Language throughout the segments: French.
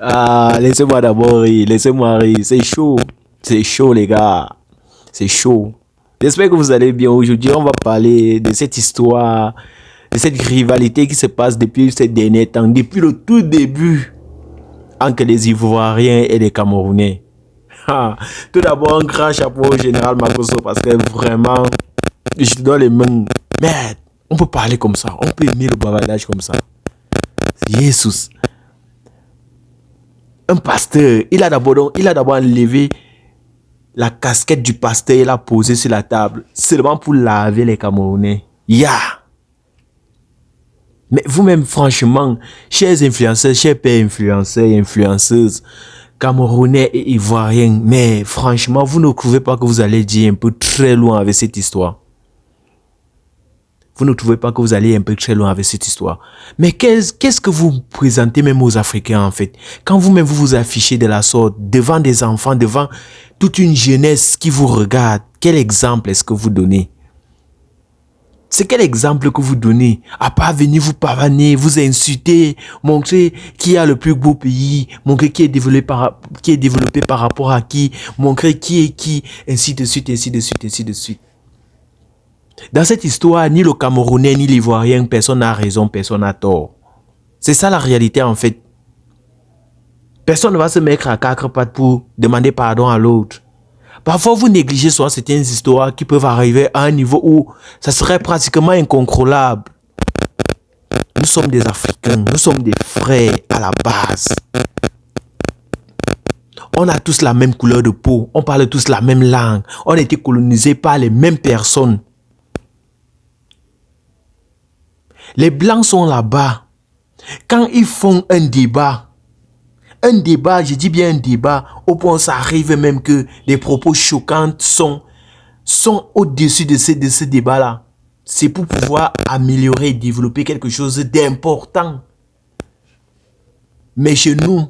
Ah, laissez-moi d'abord rire, laissez-moi rire. C'est chaud les gars. C'est chaud. J'espère que vous allez bien. Aujourd'hui, on va parler de cette histoire, de cette rivalité qui se passe depuis ces derniers temps, depuis le tout début, entre les Ivoiriens et les Camerounais. Ah, tout d'abord, un grand chapeau au général Makosso parce que vraiment, je te donne les mains. Merde, on peut parler comme ça, on peut aimer le bavardage comme ça. Jesus. Un pasteur, il a d'abord enlevé la casquette du pasteur, il l'a posée sur la table, seulement pour laver les Camerounais. Mais vous-même, franchement, chers influenceurs, chers pères influenceurs et influenceuses, Camerounais et Ivoiriens, mais franchement, vous ne trouvez pas que vous allez dire un peu très loin avec cette histoire? Vous ne trouvez pas que vous allez un peu très loin avec cette histoire? Mais qu'est-ce que vous présentez même aux Africains en fait? Quand vous-même vous affichez de la sorte, devant des enfants, devant toute une jeunesse qui vous regarde, quel exemple est-ce que vous donnez? C'est quel exemple que vous donnez? À part venir vous pavaner, vous insulter, montrer qui a le plus beau pays, montrer qui est développé par rapport à qui, montrer qui est qui, ainsi de suite, ainsi de suite, ainsi de suite. Dans cette histoire, ni le Camerounais ni l'Ivoirien, personne n'a raison, personne n'a tort. C'est ça la réalité en fait. Personne ne va se mettre à quatre pattes pour demander pardon à l'autre. Parfois, vous négligez souvent certaines histoires qui peuvent arriver à un niveau où ça serait pratiquement incontrôlable. Nous sommes des Africains, nous sommes des frères à la base. On a tous la même couleur de peau, on parle tous la même langue, on a été colonisés par les mêmes personnes. Les Blancs sont là-bas. Quand ils font un débat, je dis bien un débat, au point où ça arrive même que des propos choquants sont au-dessus de ce débat-là. C'est pour pouvoir améliorer et développer quelque chose d'important. Mais chez nous,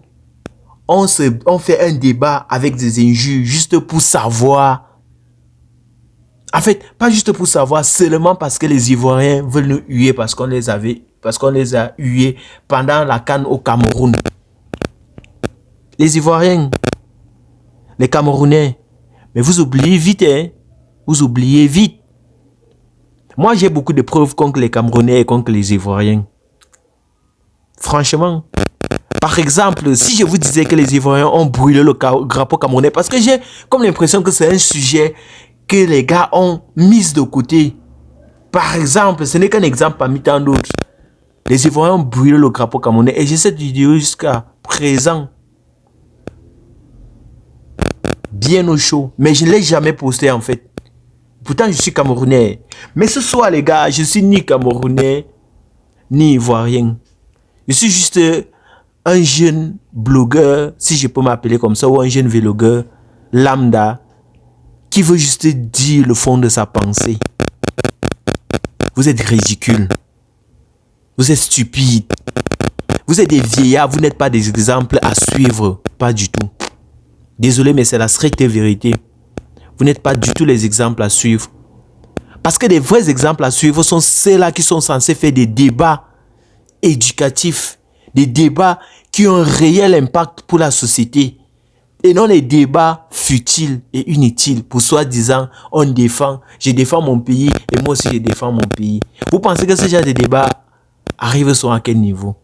on fait un débat avec des injures juste pour savoir. En fait, pas juste pour savoir, seulement parce que les Ivoiriens veulent nous huer parce qu'on les a hués pendant la CAN au Cameroun. Les Ivoiriens, les Camerounais, mais vous oubliez vite, hein? Vous oubliez vite. Moi, j'ai beaucoup de preuves contre les Camerounais et contre les Ivoiriens. Franchement. Par exemple, si je vous disais que les Ivoiriens ont brûlé le drapeau camerounais, parce que j'ai comme l'impression que c'est un sujet que les gars ont mis de côté. Par exemple, ce n'est qu'un exemple parmi tant d'autres. Les Ivoiriens ont brûlé le drapeau camerounais et j'ai cette vidéo jusqu'à présent. Bien au chaud. Mais je ne l'ai jamais posté en fait. Pourtant, je suis Camerounais. Mais ce soir, les gars, je suis ni Camerounais, ni Ivoirien. Je suis juste un jeune blogueur, si je peux m'appeler comme ça, ou un jeune vlogueur lambda, qui veut juste dire le fond de sa pensée. Vous êtes ridicules. Vous êtes stupides. Vous êtes des vieillards, vous n'êtes pas des exemples à suivre. Pas du tout. Désolé, mais c'est la stricte vérité. Vous n'êtes pas du tout les exemples à suivre. Parce que les vrais exemples à suivre sont ceux-là qui sont censés faire des débats éducatifs. Des débats qui ont un réel impact pour la société. Et non les débats futiles et inutiles pour soi-disant on défend, je défends mon pays et moi aussi je défends mon pays. Vous pensez que ce genre de débat arrive sur à quel niveau?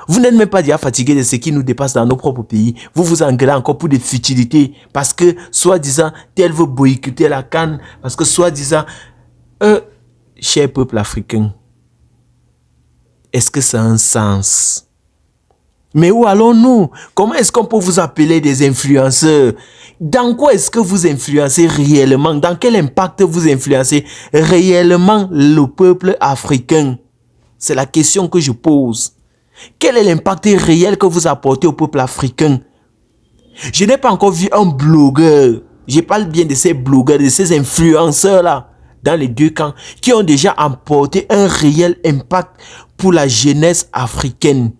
Vous n'êtes même pas déjà fatigué de ce qui nous dépasse dans nos propres pays. Vous vous engueulez encore pour des futilités. Parce que, soi-disant, tel veut boycotter la CAN. Parce que, soi-disant, cher peuple africain, est-ce que ça a un sens? Mais où allons-nous? Comment est-ce qu'on peut vous appeler des influenceurs? Dans quoi est-ce que vous influencez réellement? Dans quel impact vous influencez réellement le peuple africain? C'est la question que je pose. Quel est l'impact réel que vous apportez au peuple africain? Je n'ai pas encore vu un blogueur, je parle bien de ces blogueurs, de ces influenceurs-là, dans les deux camps, qui ont déjà apporté un réel impact pour la jeunesse africaine.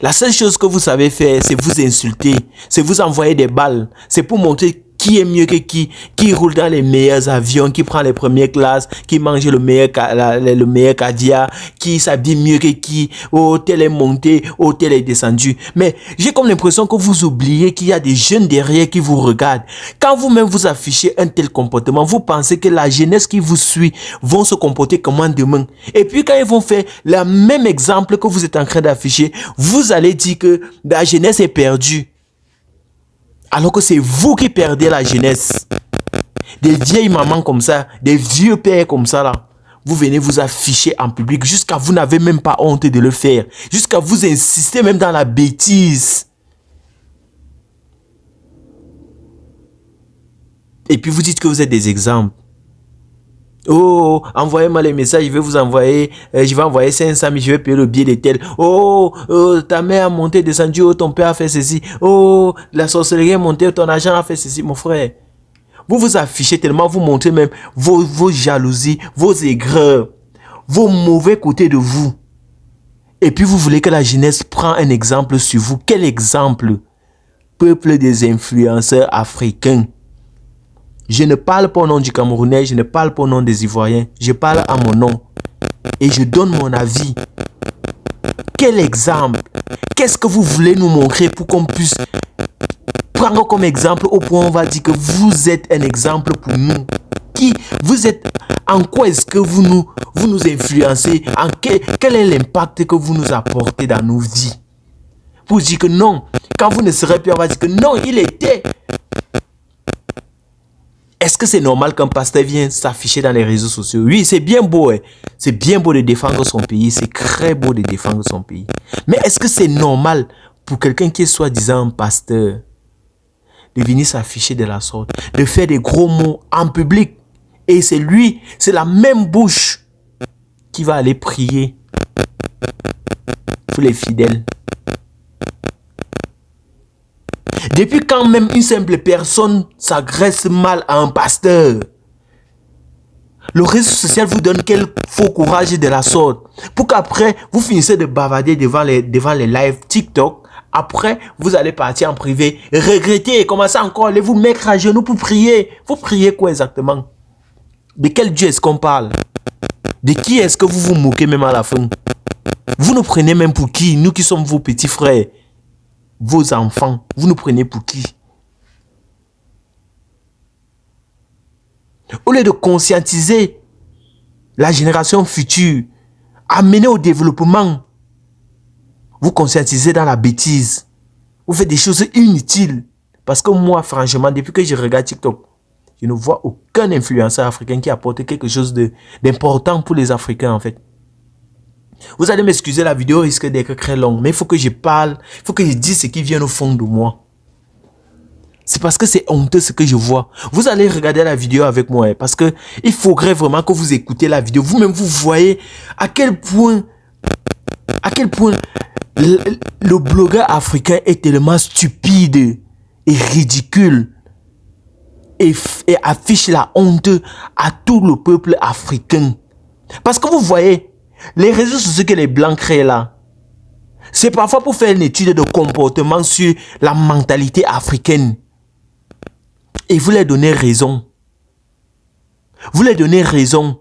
La seule chose que vous savez faire, c'est vous insulter, c'est vous envoyer des balles, c'est pour montrer Qui est mieux que qui roule dans les meilleurs avions, qui prend les premières classes, qui mange le meilleur caviar, qui s'habille mieux que qui, oh, tel est monté, oh, tel est descendu. Mais j'ai comme l'impression que vous oubliez qu'il y a des jeunes derrière qui vous regardent. Quand vous-même vous affichez un tel comportement, vous pensez que la jeunesse qui vous suit vont se comporter comment demain. Et puis quand ils vont faire le même exemple que vous êtes en train d'afficher, vous allez dire que la jeunesse est perdue. Alors que c'est vous qui perdez la jeunesse. Des vieilles mamans comme ça, des vieux pères comme ça là. Vous venez vous afficher en public jusqu'à vous n'avez même pas honte de le faire. Jusqu'à vous insister même dans la bêtise. Et puis vous dites que vous êtes des exemples. Oh, envoyez-moi les messages, je vais vous envoyer, je vais envoyer 500 000, je vais payer le billet de tel. Oh, ta mère a monté, descendu, oh, ton père a fait ceci. Oh, la sorcellerie est montée, ton agent a fait ceci, mon frère. Vous vous affichez tellement, vous montrez même vos jalousies, vos aigreurs, vos mauvais côtés de vous. Et puis vous voulez que la jeunesse prenne un exemple sur vous. Quel exemple? Peuple des influenceurs africains. Je ne parle pas au nom du Camerounais, je ne parle pas au nom des Ivoiriens, je parle à mon nom. Et je donne mon avis. Quel exemple? Qu'est-ce que vous voulez nous montrer pour qu'on puisse prendre comme exemple au point où on va dire que vous êtes un exemple pour nous? Qui vous êtes? En quoi est-ce que vous nous influencez? Quel est l'impact que vous nous apportez dans nos vies? Pour dire que non, quand vous ne serez plus, on va dire que non, il était. Est-ce que c'est normal qu'un pasteur vienne s'afficher dans les réseaux sociaux? Oui, c'est bien beau. Hein? C'est bien beau de défendre son pays. C'est très beau de défendre son pays. Mais est-ce que c'est normal pour quelqu'un qui est soi-disant un pasteur de venir s'afficher de la sorte, de faire des gros mots en public? Et c'est lui, c'est la même bouche qui va aller prier pour les fidèles. Depuis quand même une simple personne s'agresse mal à un pasteur? Le réseau social vous donne quel faux courage de la sorte pour qu'après vous finissez de bavarder devant les lives TikTok. Après, vous allez partir en privé, regretter et commencer encore à aller vous mettre à genoux pour prier. Vous priez quoi exactement? De quel Dieu est-ce qu'on parle? De qui est-ce que vous vous moquez même à la fin? Vous nous prenez même pour qui? Nous qui sommes vos petits frères, vos enfants, vous nous prenez pour qui? Au lieu de conscientiser la génération future, amener au développement, vous conscientisez dans la bêtise. Vous faites des choses inutiles. Parce que moi, franchement, depuis que je regarde TikTok, je ne vois aucun influenceur africain qui apporte quelque chose d'important pour les Africains, en fait. Vous allez m'excuser, la vidéo risque d'être très longue, mais il faut que je parle, il faut que je dise ce qui vient au fond de moi. C'est parce que c'est honteux ce que je vois. Vous allez regarder la vidéo avec moi, parce que il faudrait vraiment que vous écoutez la vidéo. Vous-même, vous voyez à quel point le blogueur africain est tellement stupide et ridicule et affiche la honte à tout le peuple africain. Parce que vous voyez, les réseaux sociaux que les Blancs créent là, c'est parfois pour faire une étude de comportement sur la mentalité africaine. Et vous leur donnez raison. Vous leur donnez raison.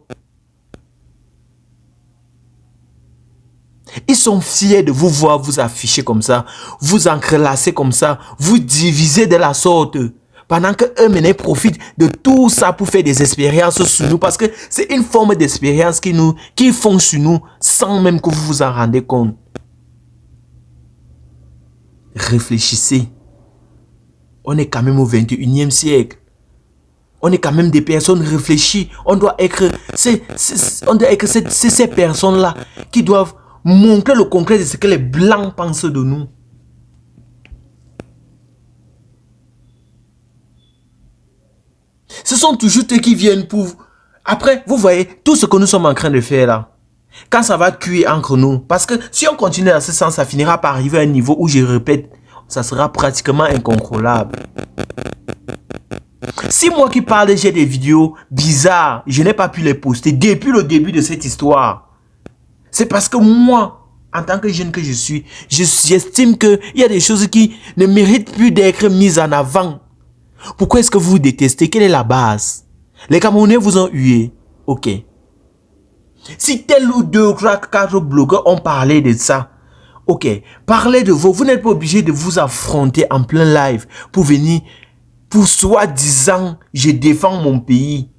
Ils sont fiers de vous voir vous afficher comme ça, vous entrelacer comme ça, vous diviser de la sorte. Pendant que eux profitent de tout ça pour faire des expériences sur nous. Parce que c'est une forme d'expérience qu'ils font sur nous sans même que vous vous en rendez compte. Réfléchissez. On est quand même au 21e siècle. On est quand même des personnes réfléchies. On doit être ces personnes-là qui doivent montrer le concret de ce que les Blancs pensent de nous. Ce sont toujours eux qui viennent pour... Après, vous voyez, tout ce que nous sommes en train de faire là, quand ça va cuire entre nous, parce que si on continue dans ce sens, ça finira par arriver à un niveau où, je répète, ça sera pratiquement incontrôlable. Si moi qui parle, j'ai des vidéos bizarres, je n'ai pas pu les poster depuis le début de cette histoire, c'est parce que moi, en tant que jeune que je suis, j'estime qu'il y a des choses qui ne méritent plus d'être mises en avant. Pourquoi est-ce que vous vous détestez? Quelle est la base? Les Camerounais vous ont hué. Ok. Si tel ou deux ou quatre blogueurs ont parlé de ça, ok, parlez de vous. Vous n'êtes pas obligé de vous affronter en plein live pour venir, pour soi-disant, je défends mon pays.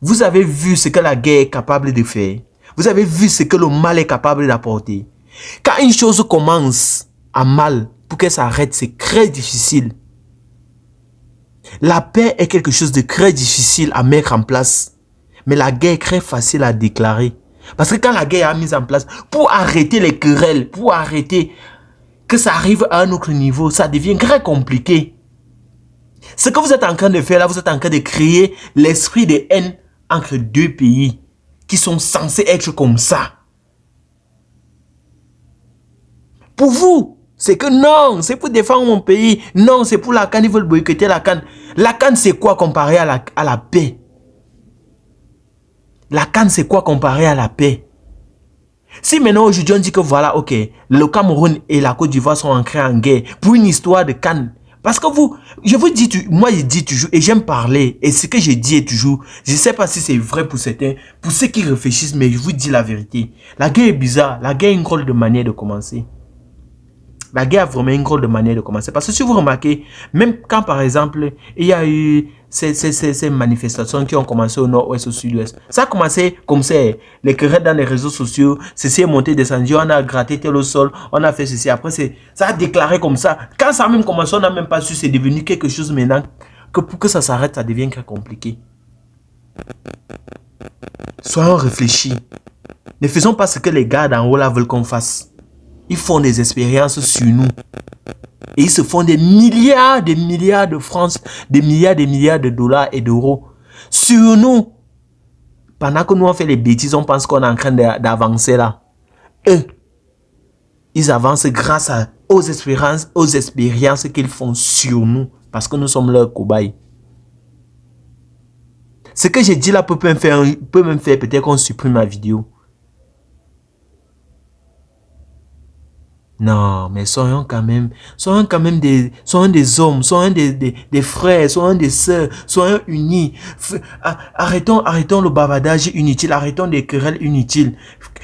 Vous avez vu ce que la guerre est capable de faire. Vous avez vu ce que le mal est capable d'apporter. Quand une chose commence à mal, pour qu'elle s'arrête, c'est très difficile. La paix est quelque chose de très difficile à mettre en place. Mais la guerre est très facile à déclarer. Parce que quand la guerre est mise en place, pour arrêter les querelles, pour arrêter que ça arrive à un autre niveau, ça devient très compliqué. Ce que vous êtes en train de faire là, vous êtes en train de créer l'esprit de haine entre deux pays qui sont censés être comme ça. Pour vous, c'est que non, c'est pour défendre mon pays. Non, c'est pour la CAN, ils veulent boycotter la CAN. La CAN, c'est quoi comparé à la paix? La CAN, c'est quoi comparé à la paix? Si maintenant aujourd'hui on dit que voilà, ok, le Cameroun et la Côte d'Ivoire sont entrés en guerre pour une histoire de CAN. Parce que vous, je vous dis, moi je dis toujours, et j'aime parler, et ce que je dis est toujours, je ne sais pas si c'est vrai pour certains, pour ceux qui réfléchissent, mais je vous dis la vérité. La guerre est bizarre, la guerre est une drôle de manière de commencer. La guerre a vraiment une drôle de manière de commencer. Parce que si vous remarquez, même quand par exemple, il y a eu ces manifestations qui ont commencé au nord-ouest, au sud-ouest. Ça a commencé comme ça. Les querelles dans les réseaux sociaux, ceci est monté, descendu, on a gratté tel au sol, on a fait ceci. Après, ça a déclaré comme ça. Quand ça a même commencé, on n'a même pas su, c'est devenu quelque chose maintenant. Que pour que ça s'arrête, ça devient très compliqué. Soyons réfléchis. Ne faisons pas ce que les gars d'en haut là veulent qu'on fasse. Ils font des expériences sur nous. Et ils se font des milliards de francs, des milliards de dollars et d'euros sur nous. Pendant que nous on fait les bêtises, on pense qu'on est en train d'avancer là. Eux, ils avancent grâce aux expériences qu'ils font sur nous. Parce que nous sommes leurs cobayes. Ce que j'ai dit là peut même faire peut-être qu'on supprime ma vidéo. Non, mais soyons quand même des hommes, soyons des frères, soyons des sœurs, soyons unis. Arrêtons le bavardage inutile, arrêtons des querelles inutiles.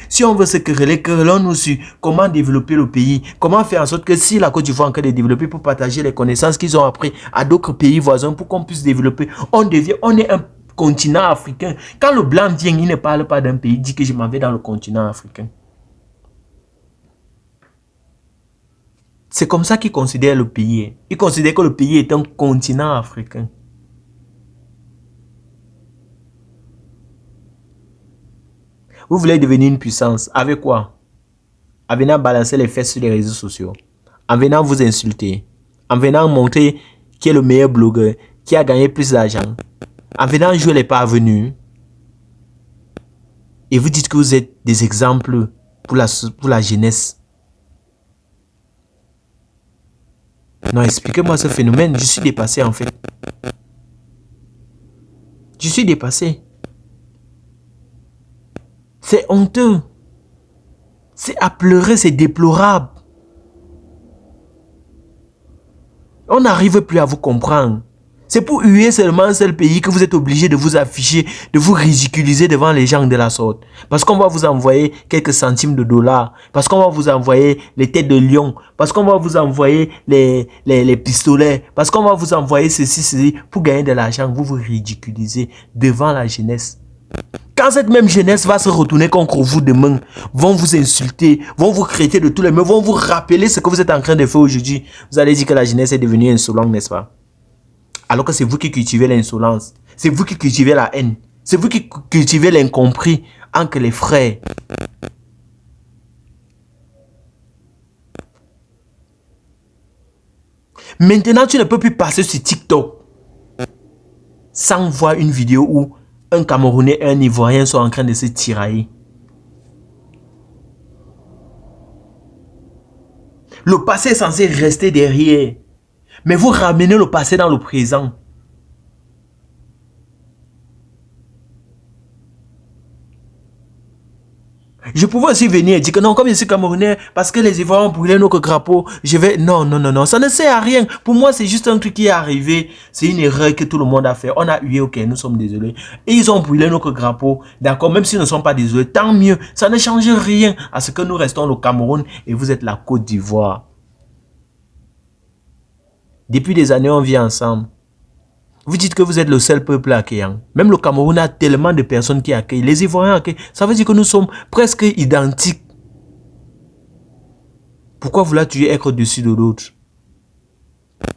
Si on veut se quereller, querellons-nous sur comment développer le pays, comment faire en sorte que si la Côte d'Ivoire est en train de développer pour partager les connaissances qu'ils ont appris à d'autres pays voisins pour qu'on puisse développer, on est un continent africain. Quand le blanc vient, il ne parle pas d'un pays, il dit que je m'en vais dans le continent africain. C'est comme ça qu'ils considèrent le pays. Ils considèrent que le pays est un continent africain. Vous voulez devenir une puissance. Avec quoi? En venant balancer les fesses sur les réseaux sociaux. En venant vous insulter. En venant montrer qui est le meilleur blogueur. Qui a gagné plus d'argent. En venant jouer les parvenus. Et vous dites que vous êtes des exemples pour la jeunesse. Non, expliquez-moi ce phénomène. Je suis dépassé en fait. Je suis dépassé. C'est honteux. C'est à pleurer, c'est déplorable. On n'arrive plus à vous comprendre. C'est pour huer seulement un seul pays que vous êtes obligé de vous afficher, de vous ridiculiser devant les gens de la sorte. Parce qu'on va vous envoyer quelques centimes de dollars. Parce qu'on va vous envoyer les têtes de lion. Parce qu'on va vous envoyer les pistolets. Parce qu'on va vous envoyer ceci. Pour gagner de l'argent, vous vous ridiculisez devant la jeunesse. Quand cette même jeunesse va se retourner contre vous demain, vont vous insulter, vont vous traiter de tous les mots, vont vous rappeler ce que vous êtes en train de faire aujourd'hui. Vous allez dire que la jeunesse est devenue insolente, n'est-ce pas? Alors que c'est vous qui cultivez l'insolence. C'est vous qui cultivez la haine. C'est vous qui cultivez l'incompris entre les frères. Maintenant, tu ne peux plus passer sur TikTok sans voir une vidéo où un Camerounais et un Ivoirien sont en train de se tirailler. Le passé est censé rester derrière. Mais vous ramenez le passé dans le présent. Je pouvais aussi venir et dire que non, comme je suis Camerounais, parce que les Ivoiriens ont brûlé notre drapeau, je vais... Non, non, non, non, ça ne sert à rien. Pour moi, c'est juste un truc qui est arrivé. C'est une erreur que tout le monde a fait. On a hué, ok, nous sommes désolés. Et ils ont brûlé notre drapeau. D'accord, même s'ils ne sont pas désolés, tant mieux. Ça ne change rien à ce que nous restons au Cameroun et vous êtes la Côte d'Ivoire. Depuis des années, on vit ensemble. Vous dites que vous êtes le seul peuple accueillant. Même le Cameroun a tellement de personnes qui accueillent. Les Ivoiriens accueillent. Ça veut dire que nous sommes presque identiques. Pourquoi vouloir-tu être au-dessus de l'autre?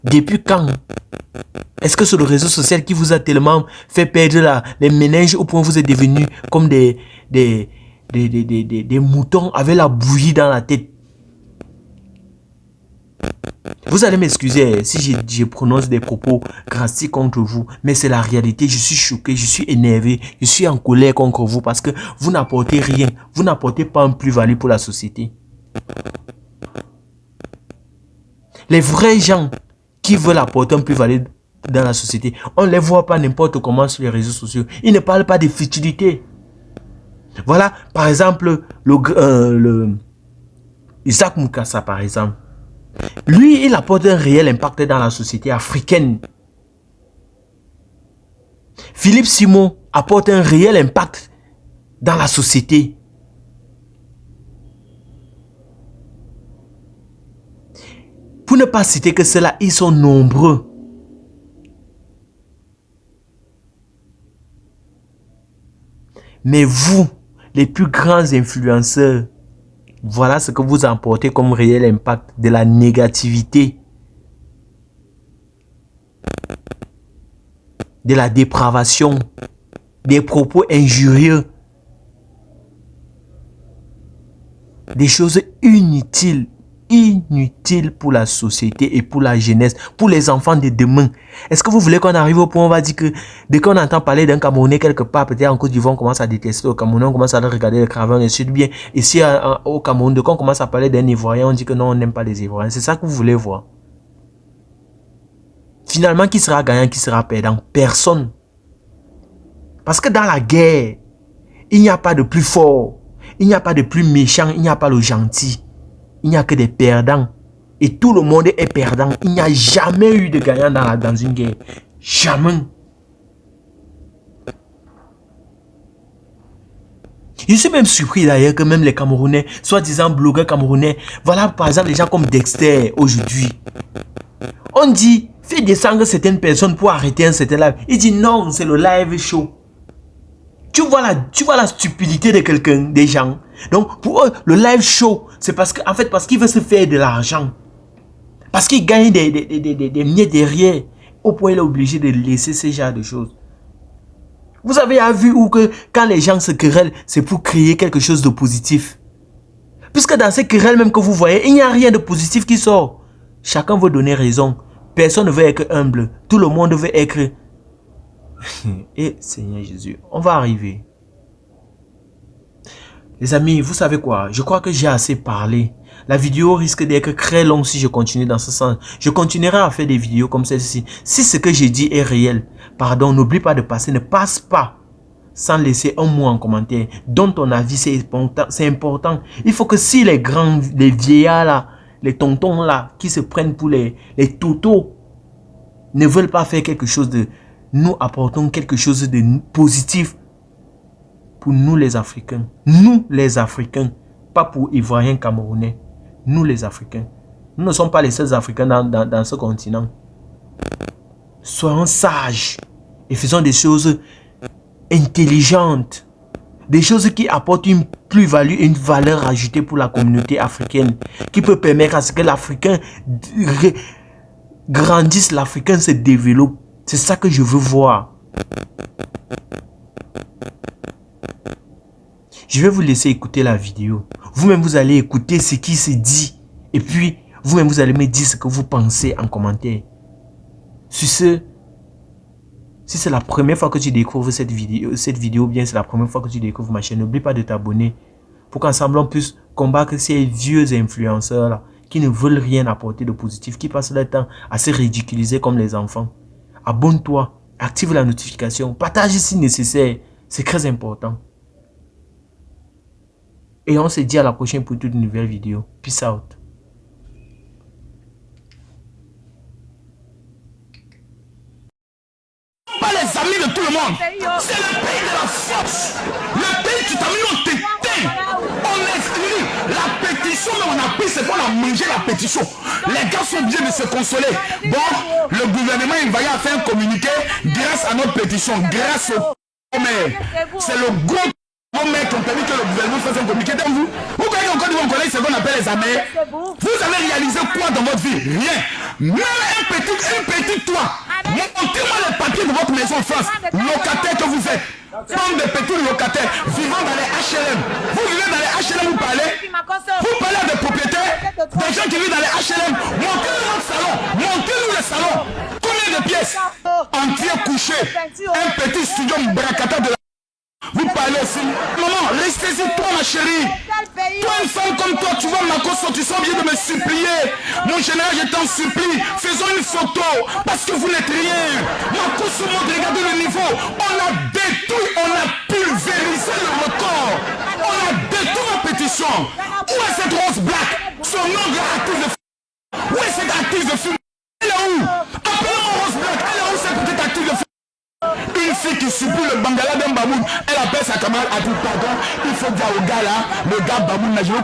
Depuis quand? Est-ce que c'est le réseau social qui vous a tellement fait perdre les méninges au point où vous êtes devenus comme des moutons avec la bouillie dans la tête? Vous allez m'excuser si je prononce des propos drastiques contre vous, mais c'est la réalité. Je suis choqué, je suis énervé, je suis en colère contre vous parce que vous n'apportez rien. Vous n'apportez pas un plus-value pour la société. Les vrais gens qui veulent apporter un plus-value dans la société, on ne les voit pas n'importe comment sur les réseaux sociaux. Ils ne parlent pas de futilité. Voilà, par exemple, Isaac Mukasa, par exemple. Lui, il apporte un réel impact dans la société africaine. Philippe Simon apporte un réel impact dans la société. Pour ne pas citer que cela, ils sont nombreux. Mais vous, les plus grands influenceurs, voilà ce que vous apportez comme réel impact de la négativité, de la dépravation, des propos injurieux, des choses inutiles pour la société et pour la jeunesse, pour les enfants de demain. Est-ce que vous voulez qu'on arrive au point où on va dire que dès qu'on entend parler d'un Camerounais quelque part, peut-être en Côte d'Ivoire, on commence à détester le Camerounais, on commence à le regarder le craveur, et ensuite bien, ici au Cameroun, dès qu'on commence à parler d'un Ivoirien, on dit que non, on n'aime pas les Ivoiriens. C'est ça que vous voulez voir. Finalement, qui sera gagnant, qui sera perdant? Personne. Parce que dans la guerre, il n'y a pas de plus fort, il n'y a pas de plus méchant, il n'y a pas le gentil. Il n'y a que des perdants. Et tout le monde est perdant. Il n'y a jamais eu de gagnant dans une guerre. Jamais. Je suis même surpris d'ailleurs que même les Camerounais, soi-disant blogueurs camerounais, voilà par exemple les gens comme Dexter aujourd'hui. On dit, fais descendre certaines personnes pour arrêter un certain live. Il dit non, c'est le live show. Tu vois la stupidité de quelqu'un, des gens. Donc, pour eux, le live show, c'est parce que, en fait, parce qu'il veut se faire de l'argent. Parce qu'il gagne des miettes derrière. Au point, il est obligé de laisser ce genre de choses. Vous avez vu où que quand les gens se querellent, c'est pour créer quelque chose de positif. Puisque dans ces querelles même que vous voyez, il n'y a rien de positif qui sort. Chacun veut donner raison. Personne ne veut être humble. Tout le monde veut être... Et Seigneur Jésus, on va arriver. Les amis, vous savez quoi? Je crois que j'ai assez parlé. La vidéo risque d'être très longue si je continue dans ce sens. Je continuerai à faire des vidéos comme celle-ci. Si ce que j'ai dit est réel, pardon, n'oublie pas de passer. Ne passe pas sans laisser un mot en commentaire. Donne ton avis, c'est important. Il faut que si les grands, les vieillards là, les tontons là, qui se prennent pour les totos, ne veulent pas faire quelque chose de... Nous apportons quelque chose de positif pour nous les Africains. Nous les Africains. Pas pour Ivoiriens, Camerounais. Nous les Africains. Nous ne sommes pas les seuls Africains dans ce continent. Soyons sages et faisons des choses intelligentes. Des choses qui apportent une plus-value, une valeur ajoutée pour la communauté africaine. Qui peut permettre à ce que l'Africain grandisse, l'Africain se développe. C'est ça que je veux voir. Je vais vous laisser écouter la vidéo. Vous-même, vous allez écouter ce qui se dit. Et puis, vous-même, vous allez me dire ce que vous pensez en commentaire. Sur ce, si c'est la première fois que tu découvres cette vidéo, bien c'est la première fois que tu découvres ma chaîne, n'oublie pas de t'abonner pour qu'ensemble on puisse combattre ces vieux influenceurs-là qui ne veulent rien apporter de positif, qui passent leur temps à se ridiculiser comme les enfants. Abonne-toi, active la notification, partage si nécessaire, c'est très important. Et on se dit à la prochaine pour toute une nouvelle vidéo. Peace out. Pas les amis de tout le monde. C'est le pays de la force. Le pays qui t'a mis en tétin. On exclut la pétition, mais on a pris ce qu'on a mangé la pétition. Les gars sont obligés de se consoler. Bon, le gouvernement il va y faire un communiqué grâce à notre pétition, grâce au maire. C'est le gros maire qui ont permis que le gouvernement fasse un communiqué. Donc vous croyez encore vous connaissez ce qu'on appelle les amers. Vous avez réalisé quoi dans votre vie? Rien. Même un petit toit. Montrez-moi les papiers de votre maison en France. Locataire que vous êtes. Comme des petits locataires vivant dans les HLM. Vous vivez dans les HLM, vous parlez à des propriétaires, des gens qui vivent dans les HLM. Montrez-nous notre salon. Montrez-nous le salon. Combien de pièces? Entier couché. Un petit studio bracata de la... Vous parlez aussi. Maman, restez-y-toi ma chérie. Toi une femme comme toi, tu vois ma cause, tu sens bien de me supplier. Mon général, je t'en supplie. Faisons une photo. Parce que vous n'êtes rien. Ma cause, regardez le niveau. On a détruit, on a pulvérisé le record. On a détruit la pétition. Où est cette Rose Black? Son nom de actrice de film. Où est cette actrice de film? Elle est où? Appelons Rose Black. Elle est où cette petite actrice de film? Une fille qui supplie le bangala d'un baboun, elle appelle sa camarade à dire pardon, il faut dire au gars là, le gars baboun n'a joué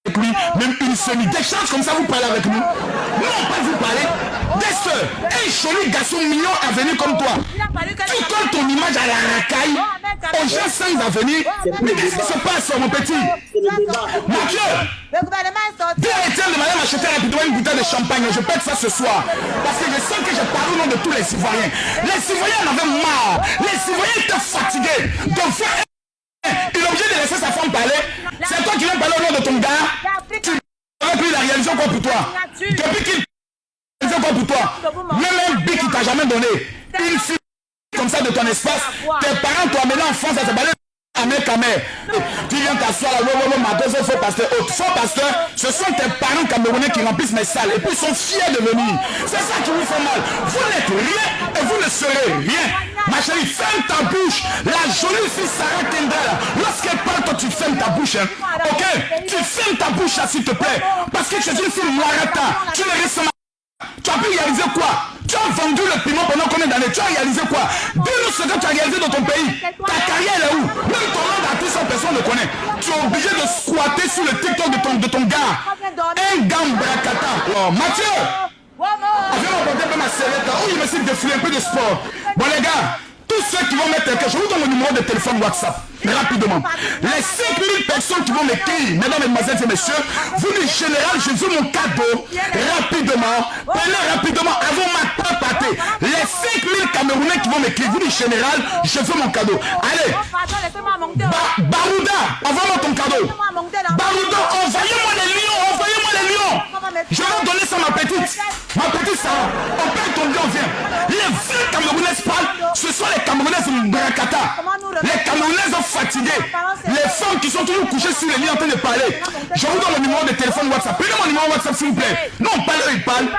avec lui, même une semi. Des chances comme ça, vous parlez avec nous? Non, pas vous parler. Des soeurs, un joli garçon mignon à venir comme toi. Tu colles ton image à la racaille, aux gens sans à venir. Mais qu'est-ce qui se passe, mon petit? Mon Dieu! Dieu Étienne de madame acheter rapidement une bouteille de champagne. Je pète ça ce soir. Parce que je sens que je parle au nom de tous les Ivoiriens. Les Ivoiriens en avaient marre. Les Ivoiriens étaient fatigués de faire. Il est obligé de laisser sa femme parler. C'est toi qui viens parler au nom de ton gars. Tu n'aurais plus la réalisation quoi pour toi. Depuis qu'il réalisation quoi pour toi. Même un bic qui t'a jamais donné. Une fille comme ça de ton espace. Tes parents t'ont amené en France à se balader. Tu viens t'asseoir là, matos, faux pasteur. Faux pasteur, ce sont tes parents camerounais qui remplissent mes salles et puis ils sont fiers de venir. C'est ça qui vous fait mal. Vous n'êtes rien et vous ne serez rien. Ma chérie, ferme ta bouche. La jolie fille Sarah Kendra, lorsqu'elle parle, toi tu fermes ta bouche. Hein. Ok? Tu fermes ta bouche là s'il te plaît. Parce que je suis une fille Moirata. Tu ne restes. Tu as pu réaliser quoi? Tu as vendu le piment pendant combien d'années? Tu as réalisé quoi? Dis-nous ce que tu as réalisé dans ton pays. Ta carrière est où? Même ton nom d'artiste, personne ne connaît. Tu es obligé de squatter sur le TikTok de ton gars. Un gars bracata. Oh, Mathieu! Viens m'apporter ma sellette. Oh, il me s'est défilé un peu de sport. Bon les gars, tous ceux qui vont mettre quelque chose, je vous donne le numéro de téléphone WhatsApp. Rapidement. Les 5000 personnes qui vont m'écrire, mesdames, mesdemoiselles et messieurs, vous dites général, je veux mon cadeau. Rapidement. Prenez rapidement avant ma pâté. Les 5000 Camerounais qui vont m'écrire, vous dites général, je veux mon cadeau. Allez. Barouda, envoie-moi ton cadeau. Barouda, envoyez-moi les lions, envoyez-moi les lions. Je vais donner ça à ma petite. Ma petite Sarah. On perd ton lion, viens. Les vraies Camerounaises parlent, ce sont les Camerounaises Mbrakata. Les Camerounaises fatiguées. Les femmes qui sont toujours couchées sur les lits en train de parler. Je vous donne le numéro de téléphone WhatsApp. Prenez mon numéro WhatsApp s'il vous plaît. Non, on parle, eux ils parlent.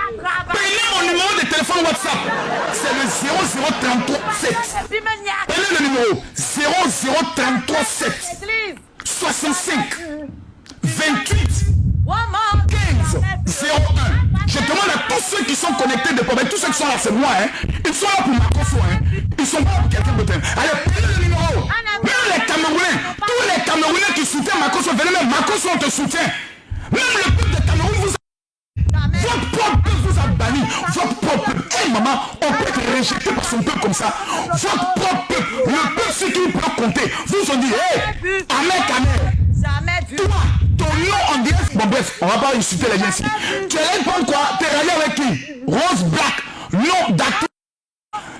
Prenez mon numéro de téléphone WhatsApp. C'est le 00337. Prenez le numéro 00337 65 28 15 01. Je demande à tous ceux qui sont connectés de problème, tous ceux qui sont là, c'est moi, hein. Ils sont là pour ma conso, hein. Ils sont pas pour quelqu'un d'autre. Allez, prenez le numéro. Même les Camerounais, tous les Camerounais qui soutiennent ma conso, venez même, ma conso, on te soutient. Même le peuple de Cameroun vous a... Votre propre peuple vous a banni. Votre propre peuple. Hey maman, on peut être rejeté par son peuple comme ça. Votre propre peuple, le peuple, ceux qui peut compter, vous ont dit, hey, Ahmed. Jamais vu. Toi, ton nom en direct. Bon bref, on va pas insulter les gens ici. Tu es là pour quoi? T'es rallié avec qui? Rose Black, nom d'acteur.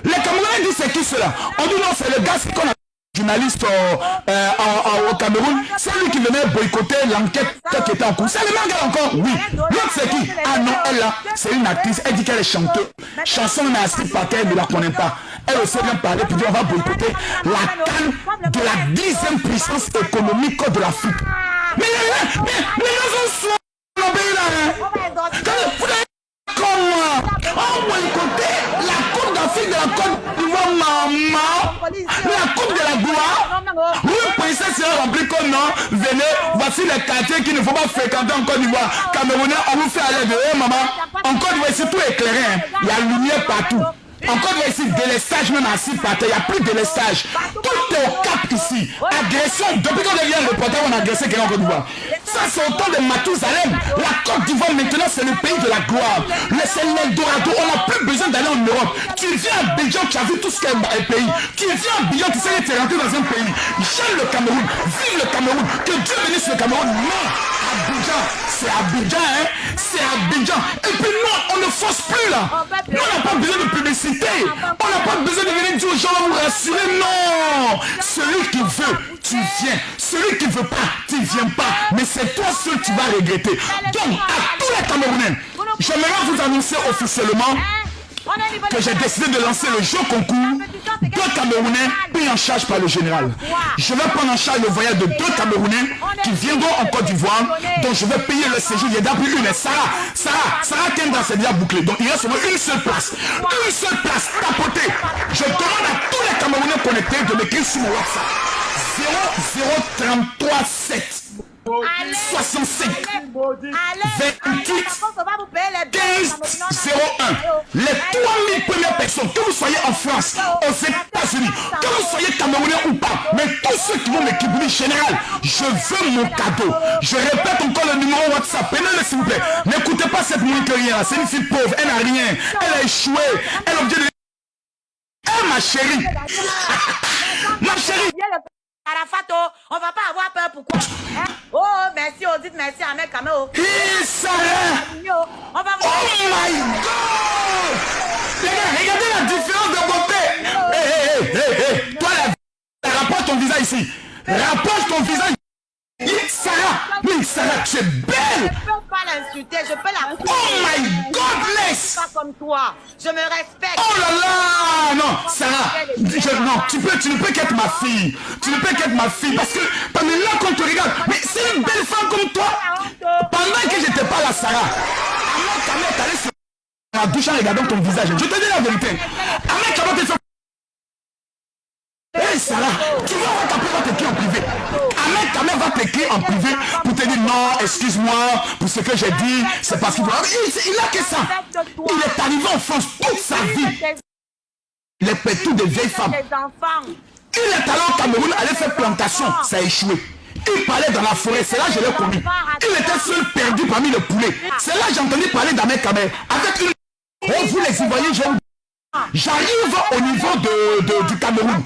Les Camerounais disent c'est qui cela? On dit non, c'est le gars qu'on a journaliste au Cameroun. C'est lui qui venait boycotter l'enquête qui était en cours. C'est le même gars encore? Oui. L'autre c'est qui? Ah non, elle là, c'est une actrice. Elle dit qu'elle est chanteuse. Chanson mais assise par terre, elle ne la connaît pas. Elle aussi vient parler puis dit on va boycotter la canne de la 10e puissance économique de l'Afrique. Mais les gens sont dans le pays là. Vous avez comment on boycottait la coupe d'Afrique de la Côte d'Ivoire, maman. La coupe de la gloire. Oui, princesse sera rempli comme non. Venez, voici les quartiers qu'il ne faut pas fréquenter en Côte d'Ivoire. Camerounais, on vous fait aller de eux, maman. En Côte d'Ivoire, c'est tout éclairé. Hein. Il y a lumière partout. Encore ici, délestage même assis par terre, il n'y a plus de délestage. Tout est au cap ici. Agression, depuis qu'on devient le porteur, on a agressé quelqu'un en Côte d'Ivoire. Ça, c'est au temps de Mathusalem. La Côte d'Ivoire, maintenant, c'est le pays de la gloire. C'est l'Eldorado. On n'a plus besoin d'aller en Europe. Tu viens à Abidjan, tu as vu tout ce qu'est un pays. Tu viens à Abidjan, tu sais que tu es rentré dans un pays. J'aime le Cameroun. Vive le Cameroun. Que Dieu bénisse le Cameroun. Non, Abidjan, c'est Abidjan, hein. C'est Abidjan. Et puis non, on ne force plus là. Nous, on n'a pas besoin de publicité. On n'a pas besoin de venir dire aux gens, vous rassurer. Non. Celui qui veut, tu viens. Celui qui ne veut pas, tu ne viens pas. Mais c'est toi seul qui vas regretter. Donc, à tous les Camerounais, j'aimerais vous annoncer officiellement que j'ai décidé de lancer le jeu concours. 2 Camerounais pris en charge par le général. Je vais prendre en charge le voyage de 2 Camerounais qui viendront en Côte d'Ivoire. Donc je vais payer le séjour. Il y a d'abord une. Sarah Kendra, c'est déjà bouclé. Donc il reste seulement une seule place. Une seule place, tapotée. Je demande à tous les Camerounais connectés de m'écrire sur mon WhatsApp. 00337 65 28 15 01. Les 3000 premières personnes, que vous soyez en France, aux États-Unis, que vous soyez Camerounais ou pas, mais tous ceux qui vont m'équiper général, je veux mon cadeau. Je répète encore le numéro WhatsApp. Prenez-le s'il vous plaît. N'écoutez pas cette monique rien. C'est une fille pauvre. Elle n'a rien. Elle a échoué. Elle est obligée de. Eh ma chérie. Ma chérie. Arafato, on va pas avoir peur, pourquoi? Hein? Oh, merci, oh, dites merci à mes caméos. On va voir. Oh my God! Regardez la différence de beauté. Toi, rapproche ton visage ici. Rapproche ton visage. Sarah, mais Sarah, tu es belle. Je peux pas l'insulter, je peux la. Oh my godness. Pas comme toi, je me respecte. Oh là là, non, Sarah, non, tu ne peux qu'être ma fille. Tu ne peux qu'être ma fille parce que là quand tu regardes, mais c'est une belle femme comme toi. Pendant que j'étais pas là, Sarah, Ahmed t'allais sur la douche en regardant ton visage. Je te dis la vérité. Ahmed Kamet te fait. Hey Sarah, tu vas voir qu'après va t'écrire en privé. Ahmed Kamet va t'écrire en privé pour te dire non, excuse-moi pour ce que j'ai dit, c'est parce qu'il il a que ça. Il est arrivé en France toute sa vie. Il est pétou de vieilles femmes. Il est allé au Cameroun, aller faire plantation, ça a échoué. Il parlait dans la forêt, c'est là que je l'ai connu. Il était seul perdu parmi les poulets. C'est là que j'ai entendu parler d'Ahmed Kamet. Avec une. Oh, vous les Ivoiriens, j'arrive au niveau du Cameroun.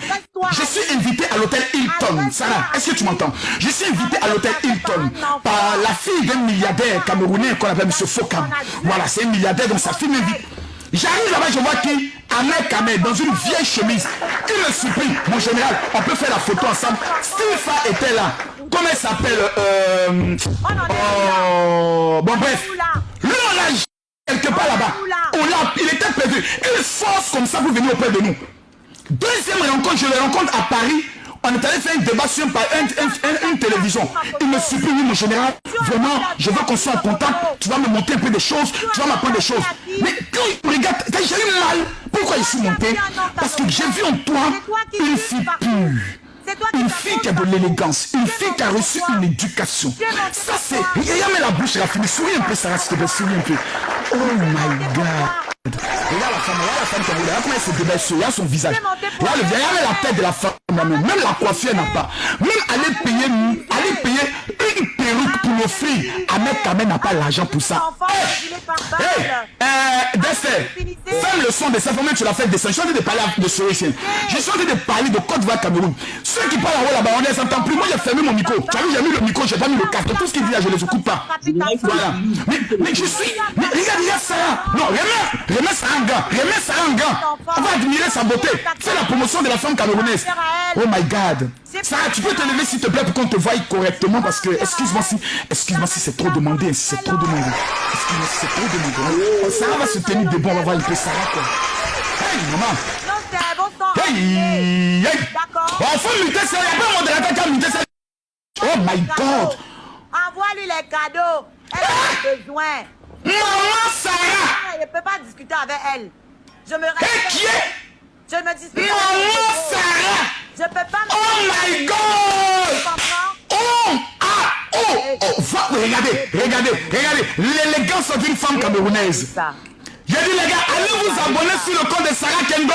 Je suis invité à l'hôtel Hilton. Sarah, est-ce que tu m'entends? Je suis invité à l'hôtel Hilton par la fille d'un milliardaire camerounais qu'on appelle M. Fokam. Voilà, c'est un milliardaire, donc sa fille m'invite. J'arrive là-bas, je vois qui? Ahmed Kamet dans une vieille chemise. Il me supplie, mon général, on peut faire la photo ensemble. Stéphane était là. Comment elle s'appelle? Bon bref. Lui, on l'a quelque part là-bas. Il était perdu. Il force comme ça pour venir auprès de nous. Deuxième rencontre, je le rencontre à Paris. On est allé faire un débat sur une télévision. Il me supplie, mon général, vraiment, je veux qu'on soit en contact. Tu vas me montrer un peu des choses, tu vas m'apprendre des choses. Mais quand il me regarde, j'ai eu mal. Pourquoi je suis monté? Parce que j'ai vu en toi une fille pure. Une fille qui a de l'élégance, une fille qui a reçu une éducation. Ça c'est... Regarde la bouche, elle a fini. Souris un peu, Sarah, s'il te plaît, souris un peu. Oh my God. Regarde la femme regarde comment elle se débêche, regarde son visage. Regarde la tête de la femme, même la coiffure n'a pas. Même aller payer une perruque pour l'offrir. Ahmed Kamet n'a pas l'argent pour ça. Dessert, fais le son de ça, tu l'as fait descendre. Je suis en train de parler de ce ici. Je suis en train de parler de Côte d'Ivoire Cameroun. Ceux qui parlent en haut là-bas, on ne les entend plus. Moi j'ai fermé mon micro. Tu as vu, j'ai mis le micro, j'ai pas mis le casque. Tout ce qu'il dit là, je ne les écoute pas. Voilà. Mais je suis. Mais regarde ça. Non, remets ça en gars. Remets ça en gars. On va admirer sa beauté. Fais la promotion de la femme camerounaise. Oh my God. Sarah, tu peux te lever s'il te plaît pour qu'on te voie correctement parce que, excuse-moi si c'est trop demandé, si c'est trop demandé. Excuse-moi si c'est trop demandé. Sarah va se tenir debout, on va voir un peu Sarah quoi. Hey maman. Hey. D'accord. Oh, faut muter ça, il n'y a pas un modérateur qui a muté ça. Oh my God. Envoie-lui les cadeaux. Elle a besoin. Maman Sarah. Je ne peux pas discuter avec elle. Je me respecte. Qui est? Je me dispute. Maman Sarah. Je peux pas me... Oh my God! Tu comprends? Regardez. L'élégance d'une femme camerounaise. Je dis les gars, allez vous abonner sur le compte de Sarah Kendo.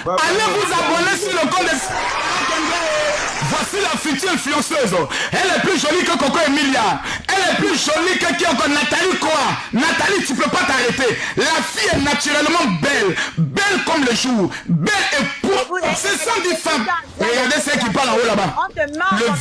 Allez vous abonner sur le compte de Sarah Kendo. Voici la future influenceuse. Elle est plus jolie que Coco Emilia. Elle est plus jolie que qui encore? Nathalie quoi? Nathalie, tu peux pas t'arrêter. La fille est naturellement belle. Belle comme le jour. Belle et pour. C'est ça des femmes. Regardez celle qui parle en haut là-bas. On te ment.